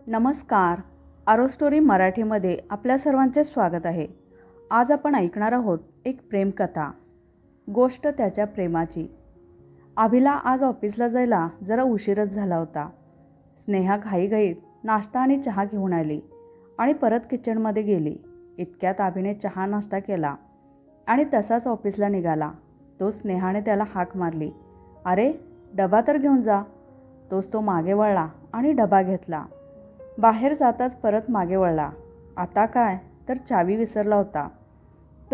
नमस्कार. आरो स्टोरी मराठीमध्ये आपल्या सर्वांचे स्वागत आहे. आज आपण ऐकणार आहोत एक प्रेमकथा. गोष्ट त्याच्या प्रेमाची. अभिला आज ऑफिसला जायला जरा उशीरच झाला होता. स्नेहा घाईघाईत नाश्ता आणि चहा घेऊन आली आणि परत किचनमध्ये गेली. इतक्यात अभिने चहा नाश्ता केला आणि तसाच ऑफिसला निघाला. तो स्नेहाने त्याला हाक मारली, "अरे, डबा तर घेऊन जा." तो मागे वळला आणि डबा घेतला. बाहेर जाताच परत मागे वळला. आता काय तर चावी विसरला होता.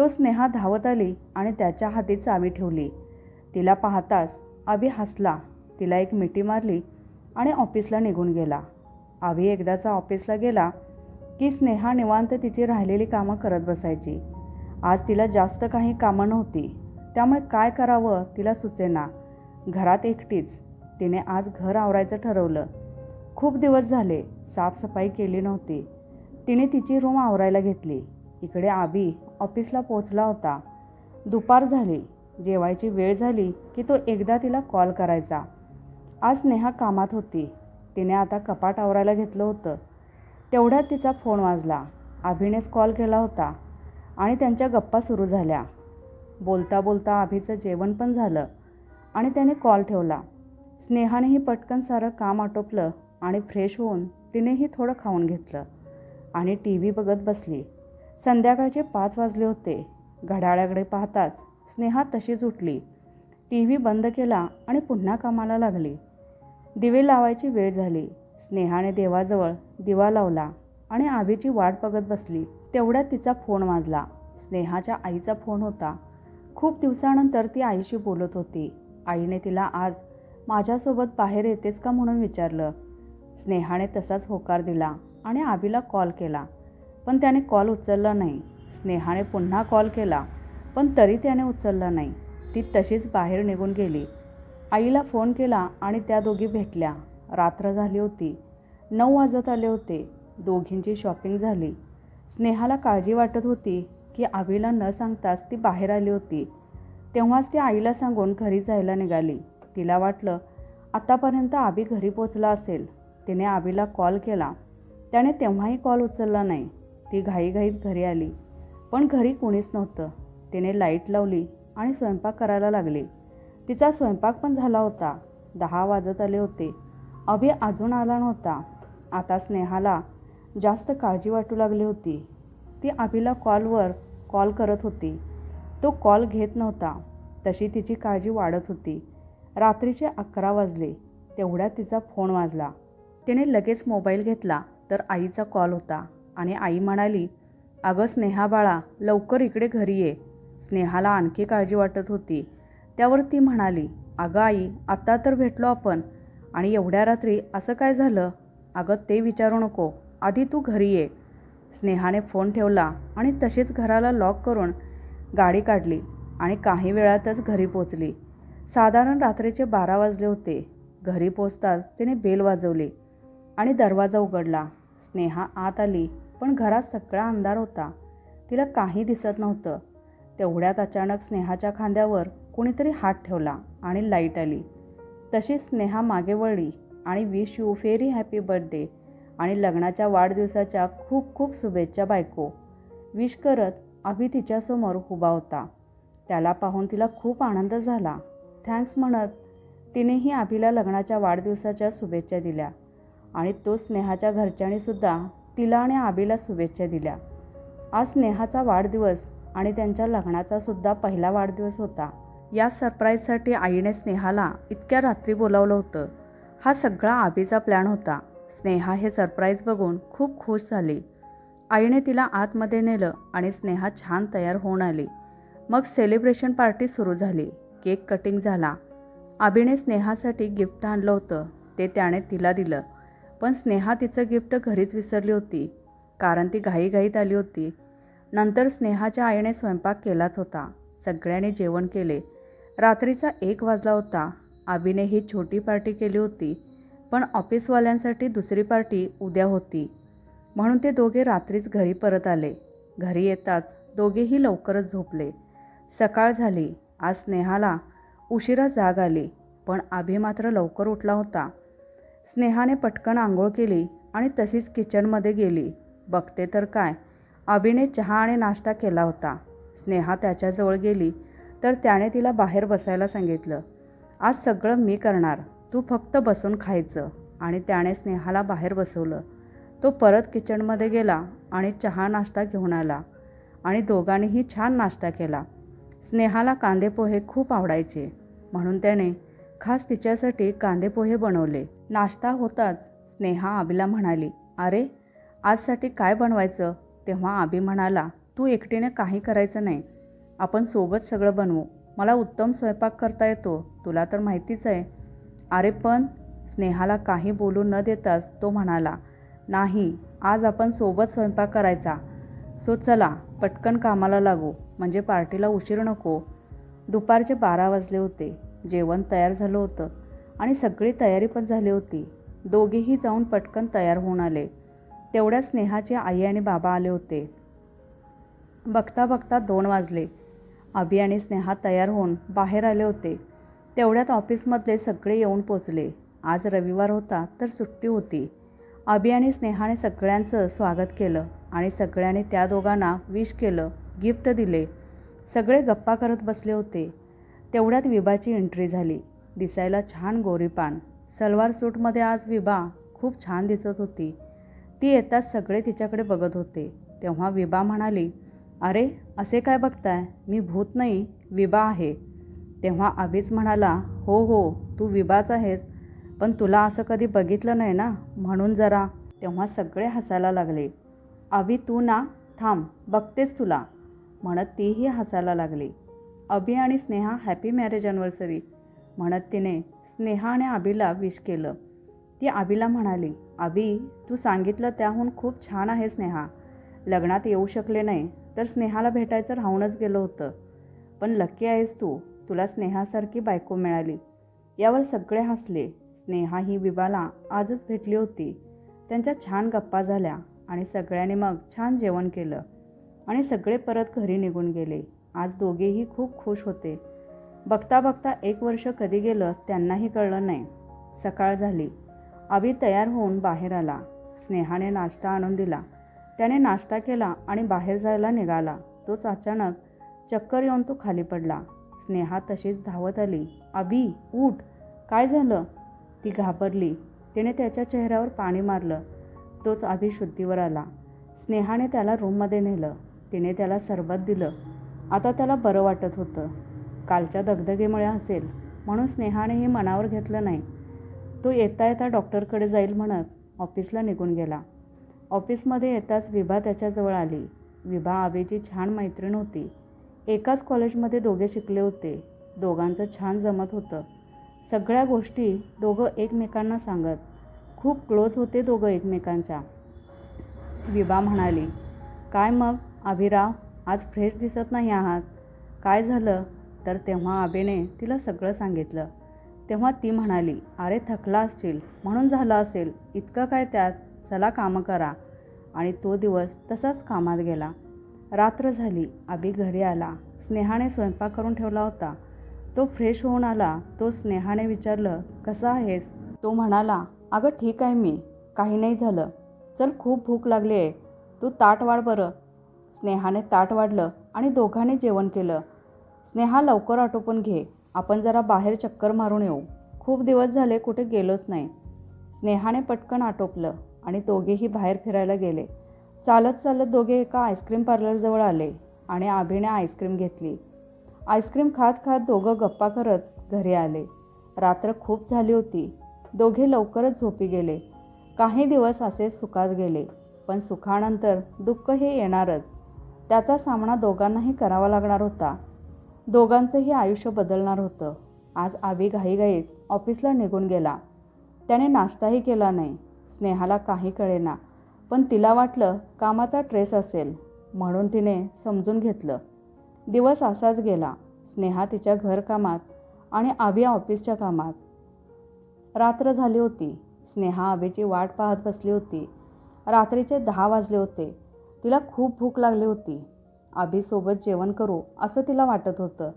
स्नेहा धावत आली आणि त्याच्या हाती चावी ठेवली. तिला पाहताच अभि हसला, तिला एक मिठी मारली आणि ऑफिसला निघून गेला. अभि एकदाचा ऑफिसला गेला की स्नेहा निवांत तिची राहिलेली कामं करत बसायची. आज तिला जास्त काही कामं नव्हती, त्यामुळे काय करावं तिला सुचेना. घरात एकटीच. तिने आज घर आवरायचं ठरवलं. खूप दिवस झाले साफसफाई केली नव्हती. तिने तिची रूम आवरायला घेतली. इकडे अभि ऑफिसला पोचला होता. दुपार झाली. जेवायची वेळ झाली की तो एकदा तिला कॉल करायचा. आज स्नेहा कामात होती. तिने आता कपाट आवरायला घेतलं होतं. तेवढ्यात तिचा फोन वाजला. अभिनेच कॉल केला होता आणि त्यांच्या गप्पा सुरू झाल्या. बोलता बोलता अभिचं जेवण पण झालं आणि त्याने कॉल ठेवला. स्नेहानेही पटकन सारं काम आटोपलं आणि फ्रेश होऊन तिनेही थोडं खाऊन घेतलं आणि TV बघत बसली. संध्याकाळचे 5 वाजले होते. घड्याळाकडे पाहताच स्नेहा तशीच उठली. TV बंद केला आणि पुन्हा कामाला लागली. दिवे लावायची वेळ झाली. स्नेहाने देवाजवळ दिवा लावला आणि अभिची वाट बघत बसली. तेवढ्यात तिचा फोन वाजला. स्नेहाच्या आईचा फोन होता. खूप दिवसानंतर ती आईशी बोलत होती. आईने तिला आज माझ्यासोबत बाहेर येतेस का म्हणून विचारलं. स्नेहाने तसाच होकार दिला आणि अभिला कॉल केला, पण त्याने कॉल उचलला नाही. स्नेहाने पुन्हा कॉल केला, पण तरी त्याने उचलला नाही. ती तशीच बाहेर निघून गेली. आईला फोन केला आणि त्या दोघी भेटल्या. रात्र झाली होती. 9 वाजत आले होते. दोघींची शॉपिंग झाली. स्नेहाला काळजी वाटत होती की अभिला न सांगताच ती बाहेर आली होती. तेव्हाच ती आईला सांगून घरी जायला निघाली. तिला वाटलं आतापर्यंत अभि घरी पोचला असेल. तिने अभिला कॉल केला. त्याने तेव्हाही कॉल उचलला नाही. ती घाईघाईत घरी आली, पण घरी कोणीच नव्हतं. तिने लाईट लावली आणि स्वयंपाक करायला लागली. तिचा स्वयंपाक पण झाला होता. 10 वाजत आले होते. अभि अजून आला नव्हता. आता स्नेहाला जास्त काळजी वाटू लागली होती. ती अभिला कॉलवर कॉल करत होती. तो कॉल घेत नव्हता. तशी तिची काळजी वाढत होती. रात्रीचे 11 वाजले. तेवढ्यात तिचा फोन वाजला. तिने लगेच मोबाईल घेतला तर आईचा कॉल होता आणि आई म्हणाली, "अगं स्नेहा बाळा, लवकर इकडे घरी ये." स्नेहाला आणखी काळजी वाटत होती. त्यावर ती म्हणाली, "अगं आई, आत्ता तर भेटलो आपण आणि एवढ्या रात्री असं काय झालं?" "अगं ते विचारू नको, आधी तू घरी ये." स्नेहाने फोन ठेवला आणि तशीच घराला लॉक करून गाडी काढली आणि काही वेळातच घरी पोचली. साधारण रात्रीचे 12 वाजले होते. घरी पोचताच तिने बेल वाजवली आणि दरवाजा उघडला. स्नेहा आत आली, पण घरात सगळा अंधार होता. तिला काही दिसत नव्हतं. तेवढ्यात अचानक स्नेहाच्या खांद्यावर कोणीतरी हात ठेवला आणि लाईट आली. तशीच स्नेहा मागे वळली आणि "wish you very happy birthday" आणि लग्नाच्या वाढदिवसाच्या खूप खूप शुभेच्छा बायको. विश करत अभि तिच्यासमोर उभा होता. त्याला पाहून तिला खूप आनंद झाला. थँक्स म्हणत तिनेही अभिला लग्नाच्या वाढदिवसाच्या शुभेच्छा दिल्या आणि स्नेहाच्या घरच्यांनीसुद्धा तिला आणि अभिला शुभेच्छा दिल्या. आज स्नेहाचा वाढदिवस आणि त्यांच्या लग्नाचा सुद्धा पहिला वाढदिवस होता. या सरप्राईजसाठी आईने स्नेहाला इतक्या रात्री बोलावलं होतं. हा सगळा अभिचा प्लॅन होता. स्नेहा हे सरप्राईज बघून खूप खुश झाली. आईने तिला आतमध्ये नेलं आणि स्नेहा छान तयार होऊन आली. मग सेलिब्रेशन पार्टी सुरू झाली. केक कटिंग झाला. अभिने स्नेहासाठी गिफ्ट आणलं होतं. ते त्याने तिला दिलं, पण स्नेहा तिचं गिफ्ट घरीच विसरली होती, कारण ती घाईघाईत आली होती. नंतर स्नेहाच्या आईने स्वयंपाक केलाच होता. सगळ्यांनी जेवण केले. रात्रीचा 1 वाजला होता. अभिने ही छोटी पार्टी केली होती, पण ऑफिसवाल्यांसाठी दुसरी पार्टी उद्या होती, म्हणून ते दोघे रात्रीच घरी परत आले. घरी येताच दोघेही लवकरच झोपले. सकाळ झाली. आज स्नेहाला उशिरा जाग आली, पण अभि मात्र लवकर उठला होता. स्नेहाने पटकन आंघोळ केली आणि तशीच किचनमध्ये गेली. बघते तर काय, अभिने चहा आणि नाश्ता केला होता. स्नेहा त्याच्याजवळ गेली तर त्याने तिला बाहेर बसायला सांगितलं. आज सगळं मी करणार, तू फक्त बसून खायचं. आणि त्याने स्नेहाला बाहेर बसवलं. तो परत किचनमध्ये गेला आणि चहा नाश्ता घेऊन आला आणि दोघांनीही छान नाश्ता केला. स्नेहाला कांदे पोहे खूप आवडायचे म्हणून त्याने खास तिच्यासाठी कांदे पोहे बनवले. नाश्ता होताच स्नेहा अभिला म्हणाली, अरे आजसाठी काय बनवायचं? तेव्हा अभि म्हणाला, तू एकटीने काही करायचं नाही, आपण सोबत सगळं बनवू. मला उत्तम स्वयंपाक करता येतो, तुला तर माहितीच आहे. अरे पण स्नेहाला काही बोलू न देताच तो म्हणाला, नाही, आज आपण सोबत स्वयंपाक करायचा. सो चला पटकन कामाला लागू, म्हणजे पार्टीला उशीर नको. दुपारचे 12 वाजले होते. जेवण तयार झालं होतं आणि सगळी तयारी पण झाली होती. दोघेही जाऊन पटकन तयार होऊन आले. तेवढ्या स्नेहाची आई आणि बाबा आले होते. बघता बघता 2 वाजले. अभि आणि स्नेहा तयार होऊन बाहेर आले होते. तेवढ्यात ऑफिसमधले सगळे येऊन पोचले. आज रविवार होता तर सुट्टी होती. अभि आणि स्नेहाने सगळ्यांचं स्वागत केलं आणि सगळ्यांनी त्या दोघांना विश केलं, गिफ्ट दिले. सगळे गप्पा करत बसले होते. तेवढ्यात विभाची एंट्री झाली. दिसायला छान गोरीपान सलवार सूटमध्ये आज विभा खूप छान दिसत होती. ती येताच सगळे तिच्याकडे बघत होते. तेव्हा विभा म्हणाली, अरे असे काय बघताय? मी भूत नाही, विभा आहे. तेव्हा अभिच म्हणाला, हो हो, तू विभाच आहेस, पण तुला असं कधी बघितलं नाही ना, म्हणून जरा. तेव्हा सगळे हसायला लागले. अभि, तू ना, थांब बघतेस तुला, म्हणत तीही हसायला लागली. अभि आणि स्नेहा हॅपी मॅरेज ॲनिव्हर्सरी म्हणत तिने स्नेहा आणि अभिला विश केलं. ती अभिला म्हणाली, अभि, तू सांगितलं त्याहून खूप छान आहे स्नेहा. लग्नात येऊ शकले नाही तर स्नेहाला भेटायचं राहूनच गेलं होतं, पण लकी आहेस तू, तुला स्नेहासारखी बायको मिळाली. यावर सगळे हसले. स्नेहा ही विभाला आजच भेटली होती. त्यांच्या छान गप्पा झाल्या आणि सगळ्यांनी मग छान जेवण केलं आणि सगळे परत घरी निघून गेले. आज दोघेही खूप खुश होते. बघता बघता 1 वर्ष कधी गेलं त्यांनाही कळलं नाही. सकाळ झाली. अभि तयार होऊन बाहेर आला. स्नेहाने नाश्ता आणून दिला. त्याने नाश्ता केला आणि बाहेर जायला निघाला. तोच अचानक चक्कर येऊन तो खाली पडला. स्नेहा तशीच धावत आली. अभि, उठ, काय झालं? ती घाबरली. तिने त्याच्या चेहऱ्यावर पाणी मारलं. तोच अभि शुद्धीवर आला. स्नेहाने त्याला रूममध्ये नेलं. तिने त्याला सरबत दिलं. आता त्याला बरं वाटत होतं. कालच्या दगदगीमुळे असेल म्हणून स्नेहानेही मनावर घेतलं नाही. तो येता येता डॉक्टरकडे जाईल म्हणत ऑफिसला निघून गेला. ऑफिसमध्ये येताच विभा त्याच्याजवळ आली. विभा अभिची छान मैत्रीण होती. एकाच कॉलेजमध्ये दोघे शिकले होते. दोघांचं छान जमत होतं. सगळ्या गोष्टी दोघं एकमेकांना सांगत. खूप क्लोज होते दोघं एकमेकांच्या. विभा म्हणाली, काय मग अभिराव, आज फ्रेश दिसत नाही आहात, काय झालं? तर तेव्हा अभिने तिला सगळं सांगितलं. तेव्हा ती म्हणाली, अरे थकला असशील म्हणून झालं असेल, इतकं काय त्यात, चला कामं करा. आणि तो दिवस तसाच कामात गेला. रात्र झाली. अभि घरी आला. स्नेहाने स्वयंपाक करून ठेवला होता. तो फ्रेश होऊन आला. तो स्नेहाने विचारलं, कसा आहेस? तो म्हणाला, अगं ठीक आहे मी, काही नाही झालं. चल खूप भूक लागली आहे, तू ताट वाढ बरं. स्नेहाने ताट वाढलं आणि दोघांनी जेवण केलं. स्नेहा लवकर आटोपून घे, आपण जरा बाहेर चक्कर मारून येऊ, खूप दिवस झाले कुठे गेलोच नाही. स्नेहाने पटकन आटोपलं आणि दोघेही बाहेर फिरायला गेले. चालत चालत दोघे एका आईस्क्रीम पार्लरजवळ आले आणि अभिने आईस्क्रीम घेतली. आईस्क्रीम खात खात दोघं गप्पा करत घरी आले. रात्र खूप झाली होती. दोघे लवकरच झोपी गेले. काही दिवस असेच सुखात गेले, पण सुखानंतर दुःख हे येणारच. त्याचा सामना दोघांनाही करावा लागणार होता. दोघांचंही आयुष्य बदलणार होतं. आज अभि घाईघाईत ऑफिसला निघून गेला. त्याने नाश्ताही केला नाही. स्नेहाला काही कळेना, पण तिला वाटलं कामाचा ट्रेस असेल म्हणून तिने समजून घेतलं. दिवस असाच गेला. स्नेहा तिच्या घरकामात आणि अभि ऑफिसच्या कामात. रात्र झाली होती. स्नेहा अभिची वाट पाहत बसली होती. रात्रीचे 10 वाजले होते. तिला खूप भूक लागली होती. अभिसोबत जेवण करू असं तिला वाटत होतं,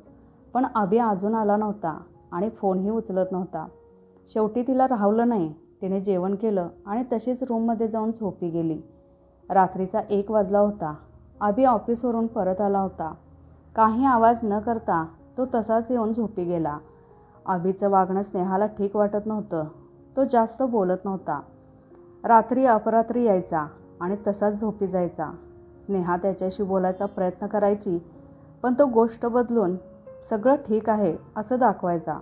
पण अभि अजून आला नव्हता आणि फोनही उचलत नव्हता. शेवटी तिला राहवलं नाही. तिने जेवण केलं आणि तशीच रूममध्ये जाऊन झोपी गेली. रात्रीचा 1 वाजला होता. अभि ऑफिसवरून परत आला होता. काही आवाज न करता तो तसाच येऊन झोपी गेला. अभिचं वागणं स्नेहाला ठीक वाटत नव्हतं. तो जास्त बोलत नव्हता. रात्री अपरात्री यायचा आणि तसाच झोपी जायचा. स्नेहा त्याच्याशी बोलायचा प्रयत्न करायची, पण तो गोष्ट बदलून सगळं ठीक आहे असं दाखवायचा.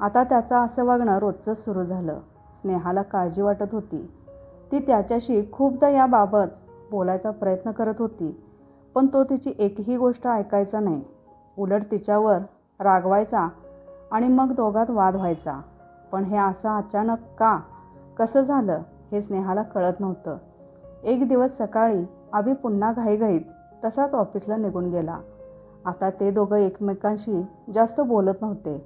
आता त्याचं असं वागणं रोजचंच सुरू झालं. स्नेहाला काळजी वाटत होती. ती त्याच्याशी खूपदा याबाबत बोलायचा प्रयत्न करत होती, पण तो तिची एकही गोष्ट ऐकायचा नाही. उलट तिच्यावर रागवायचा आणि मग दोघात वाद व्हायचा. पण हे असं अचानक का, कसं झालं हे स्नेहाला कळत नव्हतं. एक दिवस सकाळी अभि पुन्हा घाईघाईत तसाच ऑफिसला निघून गेला. आता ते दोघं एकमेकांशी जास्त बोलत नव्हते,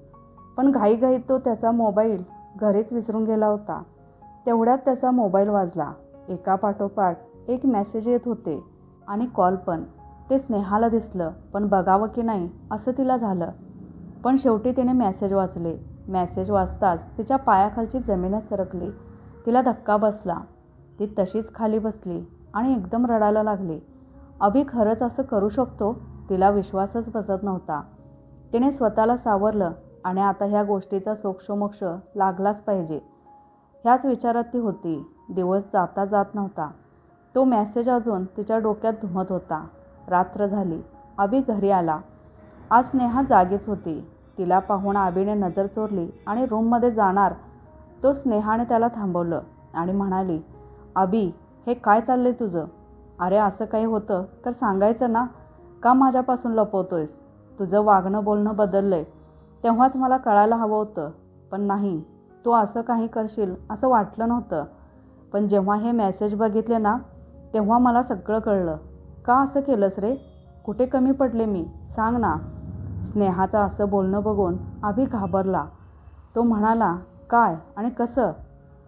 पण घाईघाईत तो त्याचा मोबाईल घरीच विसरून गेला होता. तेवढ्यात त्याचा मोबाईल वाजला. एकापाठोपाठ एक मेसेज येत होते आणि कॉल पण. ते स्नेहाला दिसलं, पण बघावं की नाही असं तिला झालं. पण शेवटी तिने मेसेज वाचले. मेसेज वाचताच तिच्या पायाखालची जमीनच सरकली. तिला धक्का बसला. ती तशीच खाली बसली आणि एकदम रडायला लागली. अभि खरंच असं करू शकतो? तिला विश्वासच बसत नव्हता. तिने स्वतःला सावरलं आणि आता ह्या गोष्टीचा सोक्षमोक्ष लागलाच पाहिजे, ह्याच विचारात ती होती. दिवस जाता जात नव्हता. तो मेसेज अजून तिच्या डोक्यात घुमत होता. रात्र झाली. अभि घरी आला. आज स्नेहा जागीच होती. तिला पाहून अभिने नजर चोरली आणि रूममध्ये जाणार तो स्नेहाने त्याला थांबवलं आणि म्हणाली, अभि, हे काय चाललंय तुझं? अरे असं काही होतं तर सांगायचं ना, का माझ्यापासून लपवतोयस? तुझं वागणं बोलणं बदललंय. तेव्हाच मला कळायला हवं होतं, पण नाही, तू असं काही करशील असं वाटलं नव्हतं. पण जेव्हा हे मेसेज बघितले ना, तेव्हा मला सगळं कळलं. का असं केलंस रे? कुठे कमी पडले मी? सांग ना. स्नेहाचं असं बोलणं बघून अभि घाबरला. तो म्हणाला, काय आणि कसं?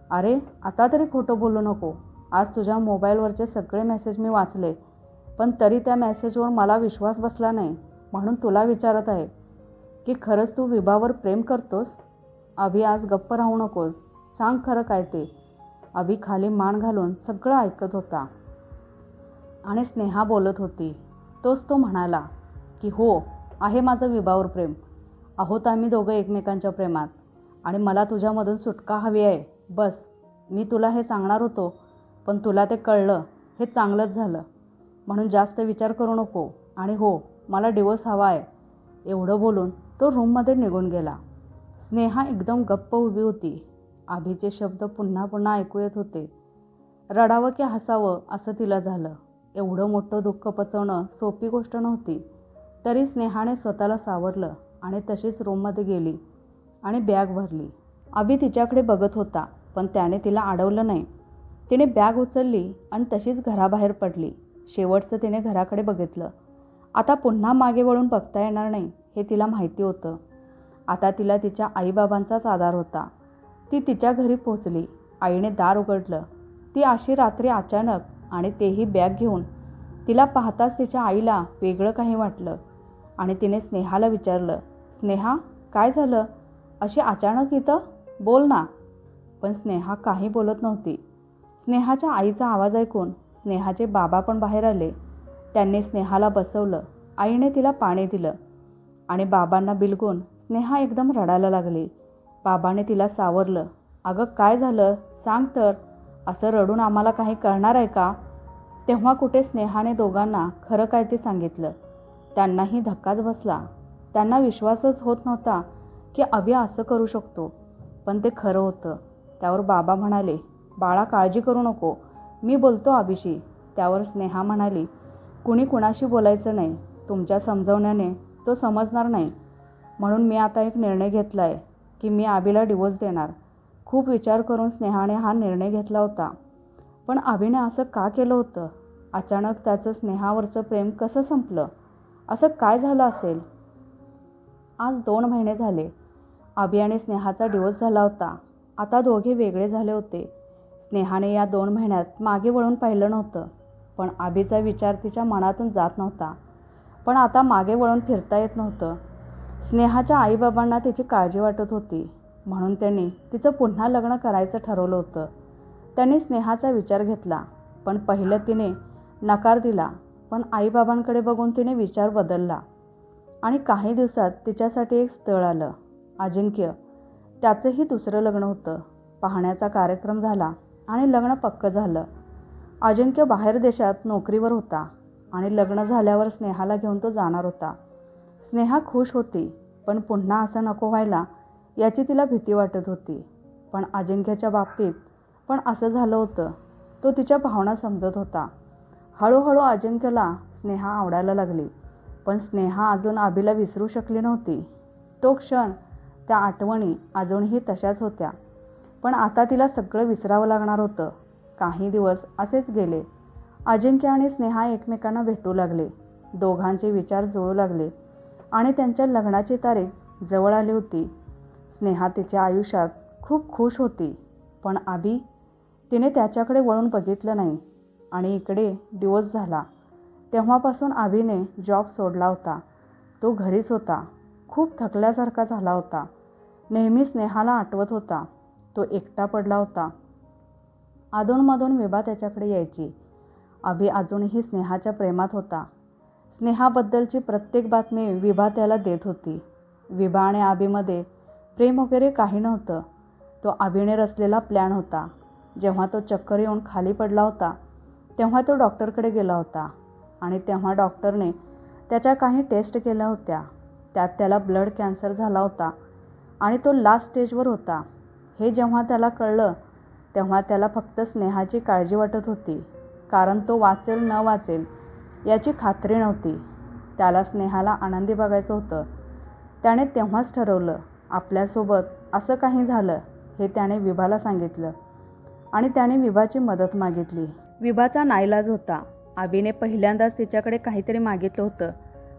अरे आता तरी खोटं बोलू नको. आज तुझ्या मोबाईलवरचे सगळे मेसेज मी वाचले, पण तरी त्या मेसेजवर मला विश्वास बसला नाही. म्हणून तुला विचारत आहे की खरंच तू विभावर प्रेम करतोस? अभि, आज गप्प राहू नकोस. सांग खरं काय ते. अभि खाली मान घालून सगळं ऐकत होता आणि स्नेहा बोलत होती. तोच तो म्हणाला की हो, आहे माझं विभावर प्रेम. आहोत आम्ही दोघं एकमेकांच्या प्रेमात आणि मला तुझ्यामधून सुटका हवी आहे. बस, मी तुला हे सांगणार होतो, पण तुला ते कळलं, हे चांगलंच झालं. म्हणून जास्त विचार करू नको आणि हो, मला डिवोर्स हवा आहे. एवढं बोलून तो रूममध्ये निघून गेला. स्नेहा एकदम गप्प उभी होती. अभिचे शब्द पुन्हा पुन्हा ऐकू येत होते. रडावं की हसावं असं तिला झालं. एवढं मोठं दुःख पचवणं सोपी गोष्ट नव्हती. तरी स्नेहाने स्वतःला सावरलं आणि तशीच रूममध्ये गेली आणि बॅग भरली. अभि तिच्याकडे बघत होता, पण त्याने तिला अडवलं नाही. तिने बॅग उचलली आणि तशीच घराबाहेर पडली. शेवटचं तिने घराकडे बघितलं. आता पुन्हा मागे वळून बघता येणार नाही हे तिला माहिती होतं. आता तिला तिच्या आईबाबांचाच आधार होता. ती तिच्या घरी पोचली. आईने दार उघडलं. ती अशी रात्री अचानक, आणि तेही बॅग घेऊन. तिला पाहताच तिच्या आईला वेगळं काही वाटलं आणि तिने स्नेहाला विचारलं, स्नेहा, काय झालं? अशी अचानक इथं? बोल ना. पण स्नेहा काही बोलत नव्हती. स्नेहाच्या आईचा आवाज ऐकून स्नेहाचे बाबा पण बाहेर आले. त्यांनी स्नेहाला बसवलं. आईने तिला पाणी दिलं आणि बाबांना बिलगून स्नेहा एकदम रडायला लागली. बाबाने तिला सावरलं. अगं काय झालं? सांग तर. असं रडून आम्हाला काही कळणार आहे का? तेव्हा कुठे स्नेहाने दोघांना खरं काय ते सांगितलं. त्यांनाही धक्काच बसला. त्यांना विश्वासच होत नव्हता की अभि असं करू शकतो, पण ते खरं होतं. त्यावर बाबा म्हणाले, बाळा काळजी करू नको, मी बोलतो अभिशी. त्यावर स्नेहा म्हणाली, कुणी कुणाशी बोलायचं नाही. तुमच्या समजवण्याने तो समजणार नाही. म्हणून मी आता एक निर्णय घेतला आहे की मी अभिला डिवोर्स देणार. खूप विचार करून स्नेहाने हा निर्णय घेतला होता. पण अभिने असं का केलं होतं? अचानक त्याचं स्नेहावरचं प्रेम कसं संपलं? असं काय झालं असेल? आज 2 महिने झाले. अभि आणि स्नेहाचा डिवोर्स झाला होता. आता दोघे वेगळे झाले होते. स्नेहाने या 2 महिन्यात मागे वळून पाहिलं नव्हतं. पण अभिचा विचार तिच्या मनातून जात नव्हता. पण आता मागे वळून फिरता येत नव्हतं. स्नेहाच्या आईबाबांना तिची काळजी वाटत होती. म्हणून त्यांनी तिचं पुन्हा लग्न करायचं ठरवलं होतं. त्यांनी स्नेहाचा विचार घेतला, पण पहिलं तिने नकार दिला. पण आईबाबांकडे बघून तिने विचार बदलला आणि काही दिवसात तिच्यासाठी एक स्थळ आलं, अजिंक्य. त्याचंही दुसरं लग्न होतं. पाहण्याचा कार्यक्रम झाला आणि लग्न पक्कं झालं. अजिंक्य बाहेर देशात नोकरीवर होता आणि लग्न झाल्यावर स्नेहाला घेऊन तो जाणार होता. स्नेहा खुश होती, पण पुन्हा असं नको व्हायला याची तिला भीती वाटत होती. पण अजिंक्यच्या बाबतीत पण असं झालं होतं. तो तिच्या भावना समजत होता. हळूहळू अजिंक्यला स्नेहा आवडायला लागली, पण स्नेहा अजून अभिला विसरू शकली नव्हती. तो क्षण, त्या आठवणी अजूनही तशाच होत्या, पण आता तिला सगळं विसरावं लागणार होतं. काही दिवस असेच गेले. अजिंक्य आणि स्नेहा एकमेकांना भेटू लागले. दोघांचे विचार जुळू लागले आणि त्यांच्या लग्नाची तारीख जवळ आली होती. स्नेहा तिच्या आयुष्यात खूप खुश होती, पण अभि, तिने त्याच्याकडे वळून बघितलं नाही आणि इकडे डिवोर्स झाला. तेव्हापासून अभिने जॉब सोडला होता. तो घरीच होता. खूप थकल्यासारखा झाला होता. नेहमी स्नेहाला आठवत होता. तो एकटा पडला होता. अधूनमधून विभा त्याच्याकडे यायची. अभि अजूनही स्नेहाच्या प्रेमात होता. स्नेहाबद्दलची प्रत्येक बातमी विभा त्याला देत होती. विभा आणि अभिमध्ये प्रेम वगैरे काही नव्हतं. तो अभिने रचलेला प्लॅन होता. जेव्हा तो चक्कर येऊन खाली पडला होता, तेव्हा तो डॉक्टरकडे गेला होता आणि तेव्हा डॉक्टरने त्याच्या काही टेस्ट केल्या होत्या. त्यात त्याला ब्लड कॅन्सर झाला होता आणि तो लास्ट स्टेजवर होता. हे जेव्हा त्याला कळलं, तेव्हा त्याला फक्त स्नेहाची काळजी वाटत होती, कारण तो वाचेल न वाचेल याची खात्री नव्हती. त्याला स्नेहाला आनंदी बघायचं होतं. त्याने तेव्हाच ठरवलं, आपल्यासोबत असं काही झालं हे त्याने विभाला सांगितलं आणि त्याने विभाची मदत मागितली. विभाचा नाईलाज होता. अभिने पहिल्यांदाच तिच्याकडे काहीतरी मागितलं होतं.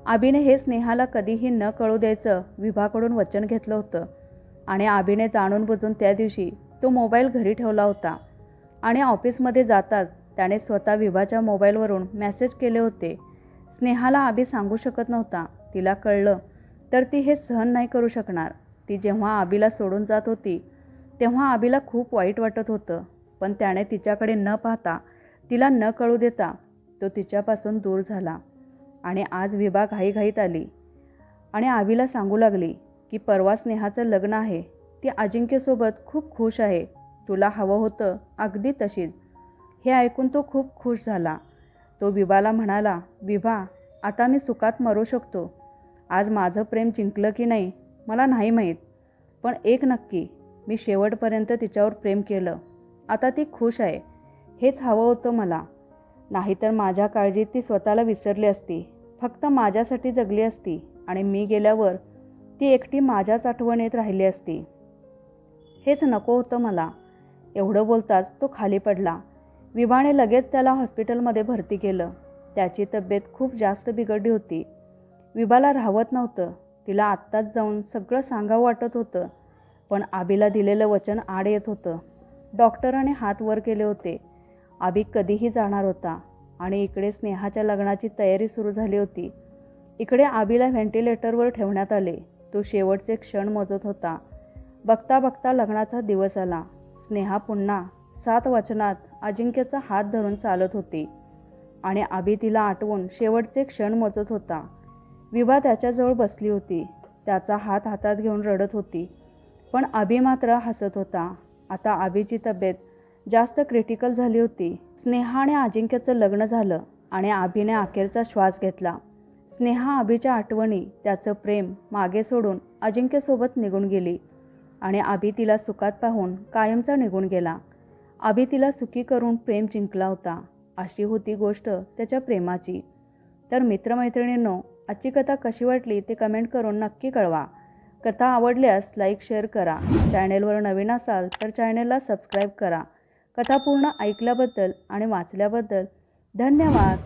अभिने हे स्नेहाला कधीही न कळू द्यायचं विभाकडून वचन घेतलं होतं आणि अभिने जाणून बुजून त्या दिवशी तो मोबाईल घरी ठेवला होता आणि ऑफिसमध्ये जाताच त्याने स्वतः विभाच्या मोबाईलवरून मेसेज केले होते. स्नेहाला अभि सांगू शकत नव्हता. तिला कळलं तर ती हे सहन नाही करू शकणार. ती जेव्हा अभिला सोडून जात होती, तेव्हा अभिला खूप वाईट वाटत होतं, पण त्याने तिच्याकडे न पाहता, तिला न कळू देता तो तिच्यापासून दूर झाला. आणि आज विभा घाईघाईत आली आणि अभिला सांगू लागली की परवा स्नेहाचं लग्न आहे. ती अजिंक्यसोबत खूप खुश आहे. तुला हवं होतं अगदी तशीच. हे ऐकून तो खूप खुश झाला. तो विभाला म्हणाला, विभा, आता मी सुखात मरू शकतो. आज माझं प्रेम जिंकलं की नाही मला नाही माहीत, पण एक नक्की, मी शेवटपर्यंत तिच्यावर प्रेम केलं. आता ती खुश आहे. हेच हवं होतं मला. नाहीतर माझ्या काळजीत ती स्वतःला विसरली असती, फक्त माझ्यासाठी जगली असती आणि मी गेल्यावर ती एकटी माझ्याच आठवणीत राहिली असती. हेच नको होतं मला. एवढं बोलताच तो खाली पडला. विभाने लगेच त्याला हॉस्पिटलमध्ये भरती केलं. त्याची तब्येत खूप जास्त बिघडली होती. विभाला राहवत नव्हतं. तिला आत्ताच जाऊन सगळं सांगावं वाटत होतं, पण अभिला दिलेलं वचन आड येत होतं. डॉक्टराने हात वर केले होते. अभि कधीही जाणार होता आणि इकडे स्नेहाच्या लग्नाची तयारी सुरू झाली होती. इकडे अभिला व्हेंटिलेटरवर ठेवण्यात आले. तो शेवटचे क्षण मोजत होता. बघता बघता लग्नाचा दिवस आला. स्नेहा पुन्हा 7 वचनात अजिंक्यचा हात धरून चालत होती आणि अभि तिला आठवून शेवटचे क्षण मोजत होता. विभा त्याच्याजवळ बसली होती. त्याचा हात हातात घेऊन रडत होती, पण अभि मात्र हसत होता. आता अभिची तब्येत जास्त क्रिटिकल झाली होती. स्नेहा आणि अजिंक्यचं लग्न झालं आणि अभिने अखेरचा श्वास घेतला. स्नेहा अभिच्या आठवणी, त्याचं प्रेम मागे सोडून अजिंक्यसोबत निघून गेली आणि अभि तिला सुखात पाहून कायमचा निघून गेला. अभि तिला सुखी करून प्रेम जिंकला होता. अशी होती गोष्ट त्याच्या प्रेमाची. तर मित्रमैत्रिणींनो, आजची कथा कशी वाटली ते कमेंट करून नक्की कळवा. कथा आवडल्यास लाईक शेअर करा. चॅनेलवर नवीन असाल तर चॅनेलला सबस्क्राईब करा. कथा पूर्ण ऐकल्याबद्दल आणि वाचल्याबद्दल धन्यवाद.